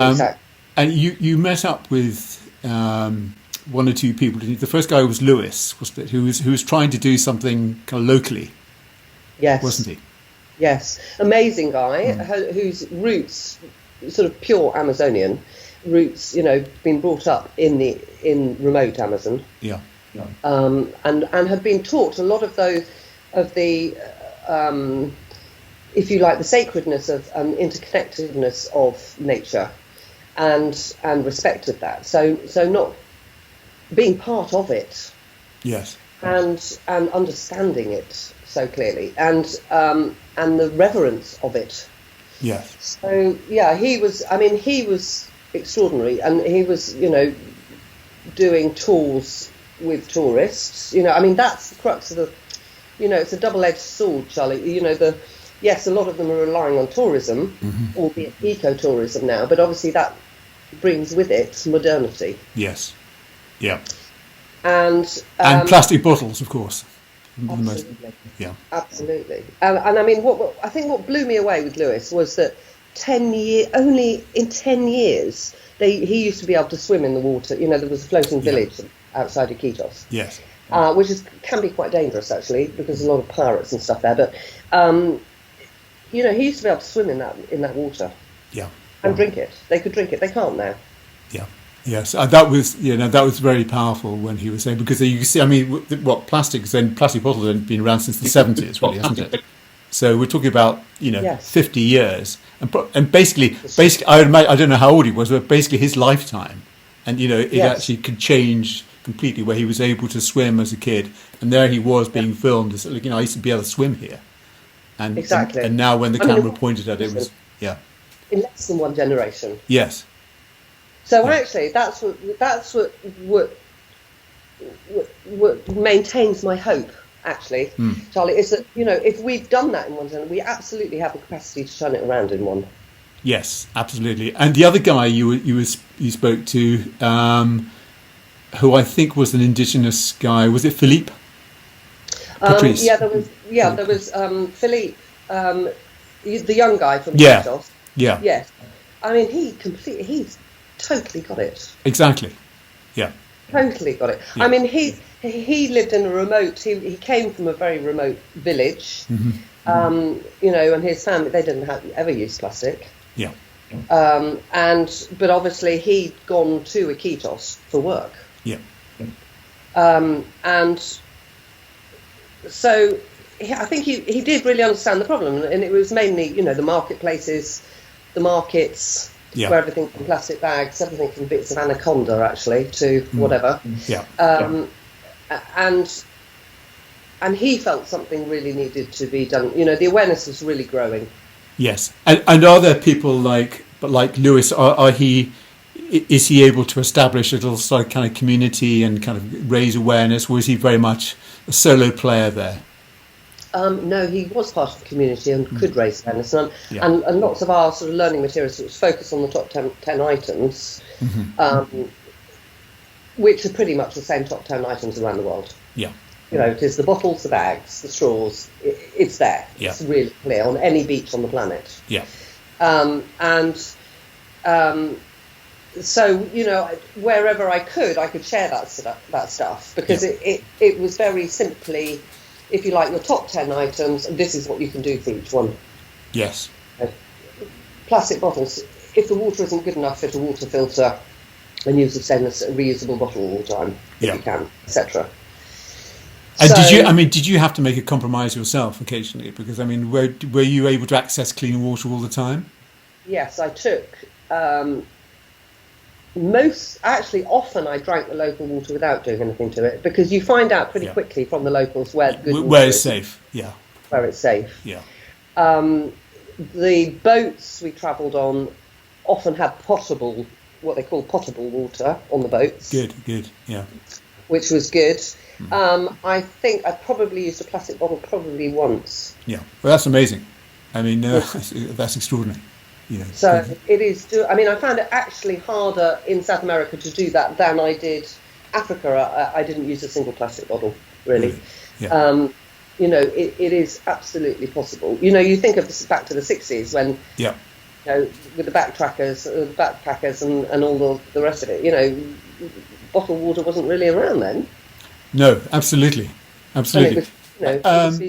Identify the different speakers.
Speaker 1: exactly.
Speaker 2: And you met up with one or two people. Didn't you? The first guy was Lewis, wasn't it? Who was trying to do something kind of locally, wasn't
Speaker 1: Yes,
Speaker 2: he?
Speaker 1: yes. Amazing guy
Speaker 2: Mm.
Speaker 1: whose roots, sort of pure Amazonian roots, been brought up in remote Amazon,
Speaker 2: Yeah, yeah,
Speaker 1: and had been taught a lot of the um, if you like, the sacredness of interconnectedness of nature, and respected that. So not being part of it,
Speaker 2: yes,
Speaker 1: and understanding it so clearly, and the reverence of it.
Speaker 2: yes,
Speaker 1: So yeah, he was. I mean, he was extraordinary, and he was, doing tours with tourists. I mean, that's the crux of the. It's a double-edged sword, Charlie. Yes, a lot of them are relying on tourism, albeit ecotourism now, but obviously that brings with it modernity.
Speaker 2: yes, yeah.
Speaker 1: And
Speaker 2: And plastic bottles, of course. The most,
Speaker 1: absolutely,
Speaker 2: yeah,
Speaker 1: absolutely. And I mean, I think what blew me away with Lewis was that only in 10 years, he used to be able to swim in the water. There was a floating
Speaker 2: yeah,
Speaker 1: village outside Iquitos,
Speaker 2: yes,
Speaker 1: which can be quite dangerous actually, because there's a lot of pirates and stuff there. But he used to be able to swim in that water
Speaker 2: yeah,
Speaker 1: and drink it. They could drink it. They can't now.
Speaker 2: yeah. Yes, that was very powerful when he was saying, because you see, I mean, what plastic bottles have been around since the 70s, really, hasn't it? So we're talking about
Speaker 1: Yes.
Speaker 2: 50 years, and basically, I don't know how old he was, but basically his lifetime, and it
Speaker 1: Yes.
Speaker 2: actually could change completely, where he was able to swim as a kid, and there he was being filmed as, I used to be able to swim here, and
Speaker 1: Exactly.
Speaker 2: and now when the
Speaker 1: I mean,
Speaker 2: camera pointed at it, was yeah,
Speaker 1: in less than one generation.
Speaker 2: yes,
Speaker 1: So
Speaker 2: yeah,
Speaker 1: actually, that's what maintains my hope. Actually, Charlie, is that if we've done that in one generation, we absolutely have the capacity to turn it around in one.
Speaker 2: yes, absolutely. And the other guy you spoke to, who I think was an indigenous guy, was it Philippe Patrice?
Speaker 1: Yeah, there was Philippe, the young guy from
Speaker 2: Yeah,
Speaker 1: Iquitos.
Speaker 2: yeah,
Speaker 1: Yes, I mean he's totally got it.
Speaker 2: exactly. Yeah,
Speaker 1: Totally got it.
Speaker 2: yeah,
Speaker 1: I mean, he lived in a remote. He came from a very remote village, and his family, they didn't ever use plastic.
Speaker 2: yeah,
Speaker 1: But obviously he'd gone to Iquitos for work,
Speaker 2: yeah,
Speaker 1: and so I think he did really understand the problem, and it was mainly the marketplaces, the markets.
Speaker 2: yeah,
Speaker 1: Where everything from plastic bags, everything from bits of anaconda actually to whatever,
Speaker 2: yeah,
Speaker 1: and he felt something really needed to be done. The awareness was really growing.
Speaker 2: yes. And are there people like Lewis? Is he able to establish a little sort of kind of community and kind of raise awareness, or is he very much a solo player there?
Speaker 1: No, he was part of the community and could raise awareness,
Speaker 2: Yeah,
Speaker 1: and lots of our sort of learning materials was focused on the top 10 items, which are pretty much the same top 10 items around the world.
Speaker 2: yeah,
Speaker 1: It is the bottles, the bags, the straws. It's there.
Speaker 2: yeah,
Speaker 1: It's really clear on any beach on the planet.
Speaker 2: yeah,
Speaker 1: And so wherever I could share that stuff, because
Speaker 2: yeah,
Speaker 1: it was very simply, if you like, your top 10 items, and this is what you can do for each one.
Speaker 2: yes,
Speaker 1: Plastic bottles. If the water isn't good enough, fit a water filter and use a stainless reusable bottle all the time if
Speaker 2: yeah.
Speaker 1: you can, etc.
Speaker 2: And
Speaker 1: So
Speaker 2: did you have to make a compromise yourself occasionally? Because I mean, were you able to access clean water all the time?
Speaker 1: yes, I took often I drank the local water without doing anything to it, because you find out pretty
Speaker 2: Yeah.
Speaker 1: quickly from the locals where good
Speaker 2: Where
Speaker 1: water
Speaker 2: it's
Speaker 1: is,
Speaker 2: safe? Yeah,
Speaker 1: where it's safe.
Speaker 2: yeah,
Speaker 1: The boats we travelled on often had what they call potable water on the boats,
Speaker 2: good, yeah,
Speaker 1: which was good. I think I probably used a plastic bottle probably once.
Speaker 2: yeah. Well, that's amazing. I mean, that's extraordinary.
Speaker 1: So it is. I mean, I found it actually harder in South America to do that than I did Africa. I didn't use a single plastic bottle, really.
Speaker 2: Yeah,
Speaker 1: It is absolutely possible. You think of this back to the 60s when
Speaker 2: yeah,
Speaker 1: with the backpackers and all the rest of it. Bottled water wasn't really around then.
Speaker 2: No, absolutely.
Speaker 1: And it was, it was